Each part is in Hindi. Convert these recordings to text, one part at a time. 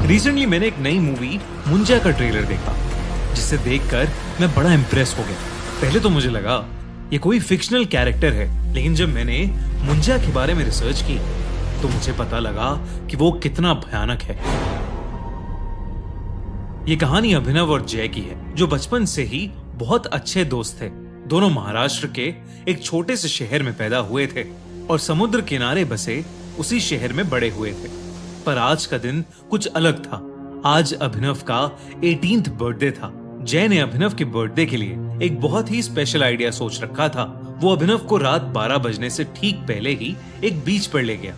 रिसेंटली मैंने एक नई मूवी मुंजा का ट्रेलर देखा, जिसे देखकर मैं बड़ा इम्प्रेस हो गया। पहले तो मुझे लगा ये कोई फिक्शनल कैरेक्टर है, लेकिन जब मैंने मुंजा के बारे में रिसर्च की तो मुझे पता लगा कि वो कितना भयानक है। ये कहानी अभिनव और जय की है, जो बचपन से ही बहुत अच्छे दोस्त थे। दोनों महाराष्ट्र के एक छोटे से शहर में पैदा हुए थे और समुद्र किनारे बसे उसी शहर में बड़े हुए थे। पर आज का दिन कुछ अलग था। आज अभिनव का 18th बर्थडे था। जय ने अभिनव के बर्थडे के लिए एक बहुत ही स्पेशल आइडिया सोच रखा था। वो अभिनव को रात 12 बजने से ठीक पहले ही एक बीच पर ले गया।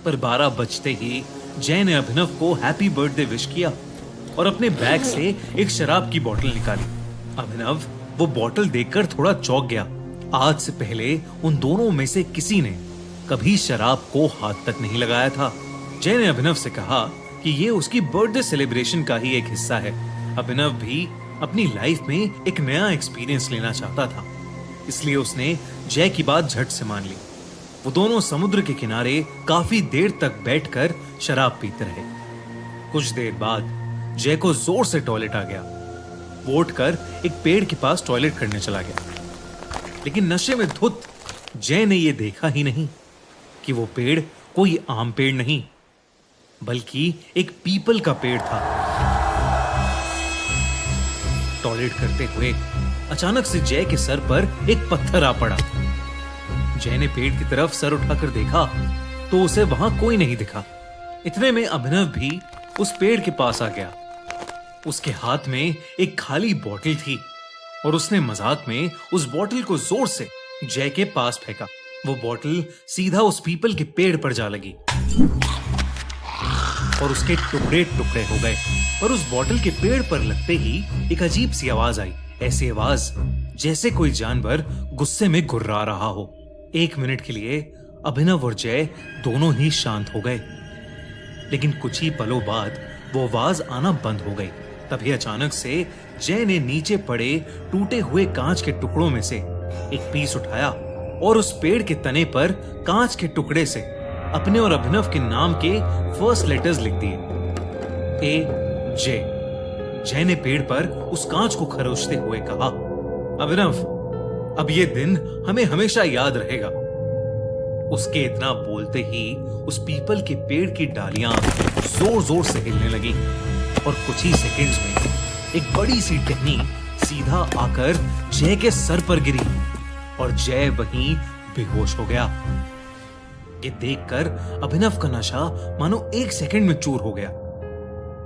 पर 12 बजते ही जय ने अभिनव को हैप्पी बर्थडे विश किया और अपने बैग से एक शराब की बोतल निकाली। अभिनव वो बोतल देखकर थोड़ा चौंक गया। आज से पहले उन दोनों में से किसी ने कभी शराब को हाथ तक नहीं लगाया था। जय ने अभिनव से कहा कि ये उसकी बर्थडे सेलिब्रेशन का ही एक हिस्सा है। अभिनव भी अपनी लाइफ में एक नया एक्सपीरियंस लेना चाहता था, इसलिए उसने जय की बात झट से मान ली। वो दोनों समुद्र के किनारे काफी देर तक बैठकर शराब पीते रहे। कुछ देर बाद जय को जोर से टॉयलेट आ गया। वो उठकर एक पेड़ के पास टॉयलेट करने चला गया, लेकिन नशे में धुत जय ने यह देखा ही नहीं कि वो पेड़ कोई आम पेड़ नहीं, बल्कि एक पीपल का पेड़ था। टॉयलेट करते हुए अचानक से जय के सर पर एक पत्थर आ पड़ा। जय ने पेड़ की तरफ सर उठाकर देखा तो उसे वहां कोई नहीं दिखा। इतने में अभिनव भी उस पेड़ के पास आ गया। उसके हाथ में एक खाली बोतल थी और उसने मजाक में उस बोतल को जोर से जय के पास फेंका। वो बोतल सीधा उस पीपल के पेड़ पर जा लगी और उसके टुकड़े टुकड़े हो गए। पर उस बोतल के पेड़ पर लगते ही एक अजीब सी आवाज आई। ऐसी आवाज जैसे कोई जानवर गुस्से में गुर्रा रहा हो। 1 मिनट के लिए अभिनव और जय दोनों ही शांत हो गए, लेकिन कुछ ही पलों बाद वो आवाज आना बंद हो गई। तभी अचानक से जय ने नीचे पड़े टूटे हुए कांच के टुकड़ों में से एक पीस उठाया और उस पेड़ के तने पर कांच के टुकड़े से अपने और अभिनव के नाम के फर्स्ट लेटर्स लिख दिए, AJ। जय ने पेड़ पर उस कांच को खरोचते हुए कहा, अभिनव, अब ये दिन हमें हमेशा याद रहेगा। उसके इतना बोलते ही उस पीपल के पेड़ की डालियां जोर जोर से हिलने लगी और कुछ ही सेकंड्स में एक बड़ी सी टहनी सीधा आकर जय के सर पर गिरी और जय वहीं बेहोश हो गया। ये देखकर अभिनव का नशा मानो 1 सेकंड में चूर हो गया।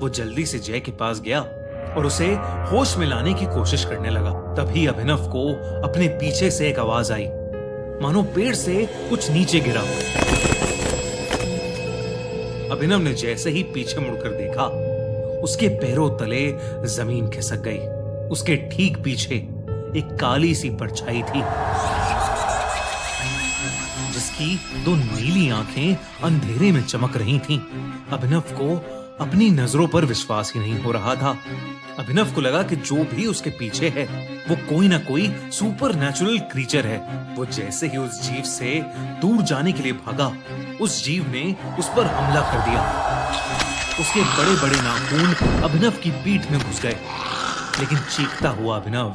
वो जल्दी से जय के पास गया और उसे होश में लाने की कोशिश करने लगा। तभी अभिनव को अपने पीछे से एक आवाज आई, मानो पेड़ से कुछ नीचे गिरा हो। अभिनव ने जैसे ही पीछे मुड़कर देखा, उसके पैरों तले जमीन खिसक गई। उसके ठीक पीछे एक काली सी परछाई थी, जिसकी 2 नीली आंखें अंधेरे में चमक रही थीं। अभिनव को अपनी नजरों पर विश्वास ही नहीं हो रहा था। अभिनव को लगा कि जो भी उसके पीछे है वो कोई ना कोई सुपर नेचुरल क्रीचर है। वो जैसे ही उस जीव से दूर जाने के लिए भागा, उस जीव ने उस पर हमला कर दिया। उसके बड़े बड़े नाखून अभिनव की पीठ में घुस गए, लेकिन चीखता हुआ अभिनव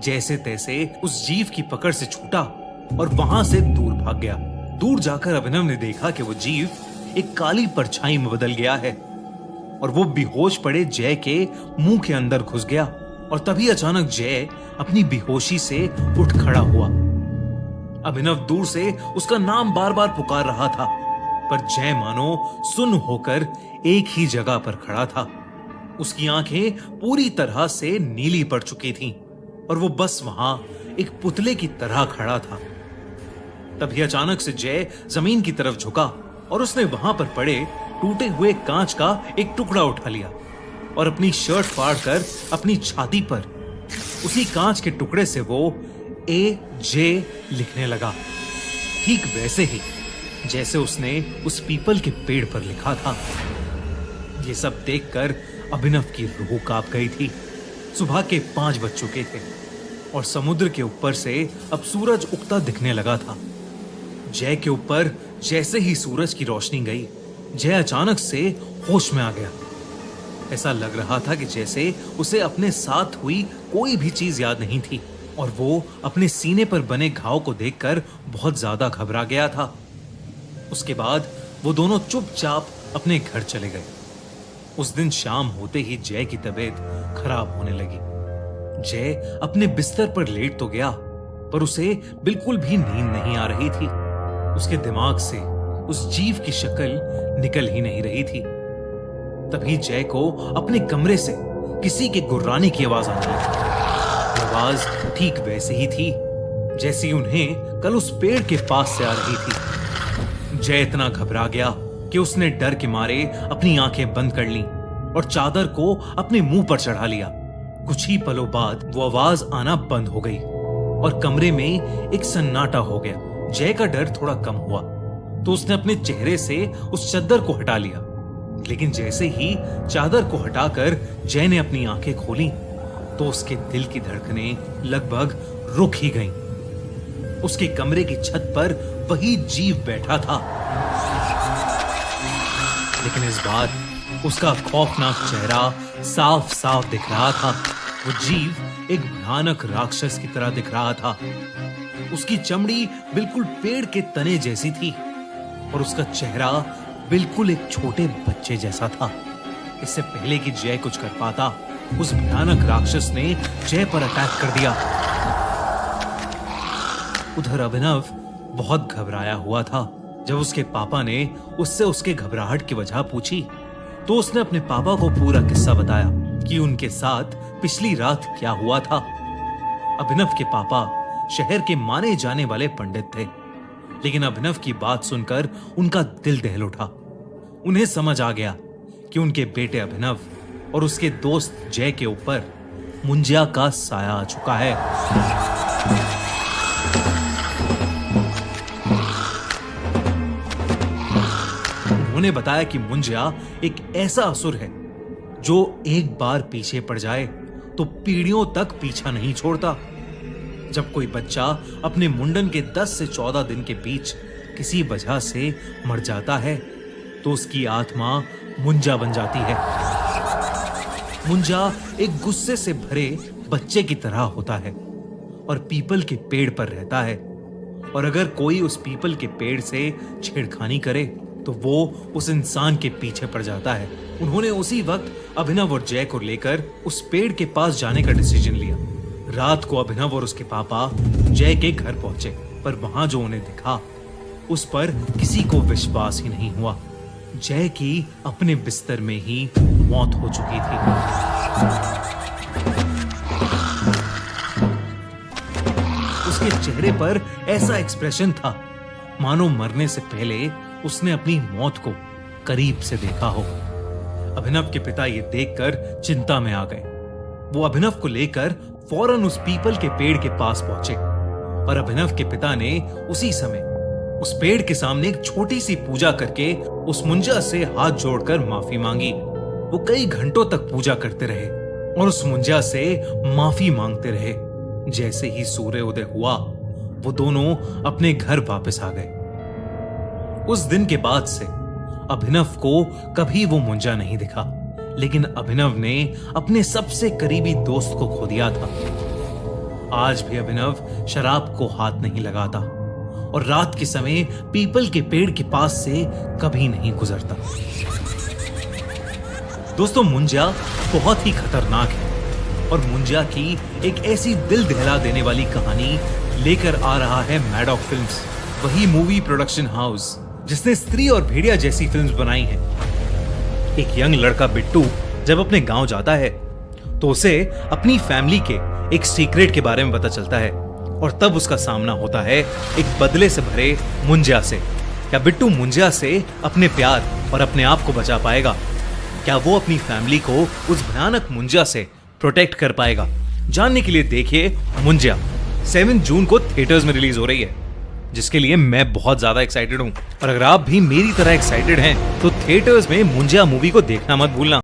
जैसे तैसे उस जीव की पकड़ से छूटा और वहां से दूर भाग गया। दूर जाकर अभिनव ने देखा कि वो जीव एक काली परछाई में बदल गया है और वो बेहोश पड़े जय के मुंह के अंदर घुस गया। और तभी अचानक जय अपनी बेहोशी से उठ खड़ा हुआ। अभिनव दूर से उसका नाम बार बार पुकार रहा था, पर जय मानो सुन्न होकर एक ही जगह पर खड़ा था। उसकी आंखें पूरी तरह से नीली पड़ चुकी थीं और वो बस वहां एक पुतले की तरह खड़ा था। तभी अचानक से जय जमीन की तरफ झुका और उसने वहां पर पड़े टूटे हुए कांच का एक टुकड़ा उठा लिया और अपनी शर्ट फाड़कर अपनी छाती पर उसी कांच के टुकड़े से वो AJ लिखने लगा, ठीक वैसे ही जैसे उसने उस पीपल के पेड़ पर लिखा था। ये सब देखकर अभिनव की रूह कांप गई थी। सुबह के 5 बज चुके थे और समुद्र के ऊपर से अब सूरज उगता दिखने लगा था। जय के ऊपर जैसे ही सूरज की रोशनी गई, जय अचानक से होश में आ गया। ऐसा लग रहा था कि जैसे उसे अपने साथ हुई कोई भी चीज याद नहीं थी और वो अपने सीने पर बने घाव को देखकर बहुत ज्यादा घबरा गया था। उसके बाद वो दोनों चुपचाप अपने घर चले गए। उस दिन शाम होते ही जय की तबीयत खराब होने लगी। जय अपने बिस्तर पर लेट तो गया, पर उसे बिल्कुल भी नींद नहीं आ रही थी। उसके दिमाग से उस जीव की शक्ल निकल ही नहीं रही थी। तभी जय को अपने कमरे से किसी के गुर्राने की आवाज आने लगी। आवाज ठीक वैसे ही थी जैसी उन्हें कल उस पेड़ के पास से आ रही थी। जय इतना घबरा गया कि उसने डर के मारे अपनी आंखें बंद कर लीं और चादर को अपने मुंह पर चढ़ा लिया। कुछ ही पलों बाद वो आवाज आना बंद हो गई और कमरे में एक सन्नाटा हो गया। जय का डर थोड़ा कम हुआ तो उसने अपने चेहरे से उस चादर को हटा लिया, लेकिन जैसे ही चादर को हटाकर जय ने अपनी आंखें खोली तो उसके दिल की धड़कनें लगभग रुक ही गईं। उसके कमरे की छत पर वही जीव बैठा था, लेकिन इस बार उसका खौफनाक चेहरा साफ साफ दिख रहा था। वो जीव एक भयानक राक्षस की तरह दिख रहा था। उसकी चमड़ी बिल्कुल पेड़ के तने जैसी थी और उसका चेहरा बिल्कुल एक छोटे बच्चे जैसा था। इससे पहले कि जय कुछ कर पाता, उस भयानक राक्षस ने जय पर अटैक कर दिया। उधर अभिनव बहुत घबराया हुआ था। जब उसके पापा ने उससे उसके घबराहट की वजह पूछी तो उसने अपने पापा को पूरा किस्सा बताया कि उनके साथ पिछली रात क्या हुआ था। अभिनव के पापा शहर के माने जाने वाले पंडित थे, लेकिन अभिनव की बात सुनकर उनका दिल दहल उठा। उन्हें समझ आ गया कि उनके बेटे अभिनव और उसके दोस्त जय के ऊपर मुंजिया का साया आ चुका है। उन्होंने बताया कि मुंजिया एक ऐसा असुर है जो एक बार पीछे पड़ जाए तो पीढ़ियों तक पीछा नहीं छोड़ता। जब कोई बच्चा अपने मुंडन के 10 से 14 दिन के बीच किसी वजह से मर जाता है तो उसकी आत्मा मुंजा बन जाती है। मुंजा एक गुस्से से भरे बच्चे की तरह होता है और पीपल के पेड़ पर रहता है, और अगर कोई उस पीपल के पेड़ से छेड़खानी करे तो वो उस इंसान के पीछे पड़ जाता है। उन्होंने उसी वक्त अभिनव और जय को लेकर उस पेड़ के पास जाने का डिसीजन लिया। रात को अभिनव और उसके पापा जय के घर पहुंचे, पर वहां जो उन्हें दिखा उस पर किसी को विश्वास ही नहीं हुआ। जय की अपने बिस्तर में ही मौत हो चुकी थी। उसके चेहरे पर ऐसा एक्सप्रेशन था मानो मरने से पहले उसने अपनी मौत को करीब से देखा हो। अभिनव के पिता ये देखकर चिंता में आ गए। वो अभिनव को लेकर फौरन उस पीपल के पेड़ के पास पहुंचे और अभिनव के पिता ने उसी समय उस पेड़ के सामने एक छोटी सी पूजा करके उस मुंजा से हाथ जोड़कर माफी मांगी। वो कई घंटों तक पूजा करते रहे और उस मुंजा से माफी मांगते रहे। जैसे ही सूर्योदय हुआ वो दोनों अपने घर वापस आ गए। उस दिन के बाद से अभिनव को कभी वो मुंजा नहीं दिखा, लेकिन अभिनव ने अपने सबसे करीबी दोस्त को खो दिया था। आज भी अभिनव शराब को हाथ नहीं लगाता और रात के समय पीपल के पेड़ के पास से कभी नहीं गुजरता। दोस्तों, मुंजा बहुत ही खतरनाक है और मुंजा की एक ऐसी दिल दहला देने वाली कहानी लेकर आ रहा है मैडॉक फिल्म्स, वही मूवी प्रोडक्शन हाउस जिसने स्त्री और भेड़िया जैसी फिल्म्स बनाई हैं। एक यंग लड़का बिट्टू जब अपने गांव जाता है तो उसे अपनी फैमिली के एक सीक्रेट के बारे में पता चलता है और तब उसका सामना होता है एक बदले से भरे मुंजिया से। क्या बिट्टू मुंजिया से अपने प्यार और अपने आप को बचा पाएगा? क्या वो अपनी फैमिली को उस भयानक मुंजिया से प्रोटेक्ट कर पाएगा? जानने के लिए देखिए मुंजिया। 7 जून को थिएटर्स में रिलीज हो रही है, जिसके लिए मैं बहुत ज्यादा एक्साइटेड हूं। और अगर आप भी मेरी तरह एक्साइटेड हैं तो थिएटर्स में मुंजिया मूवी को देखना मत भूलना।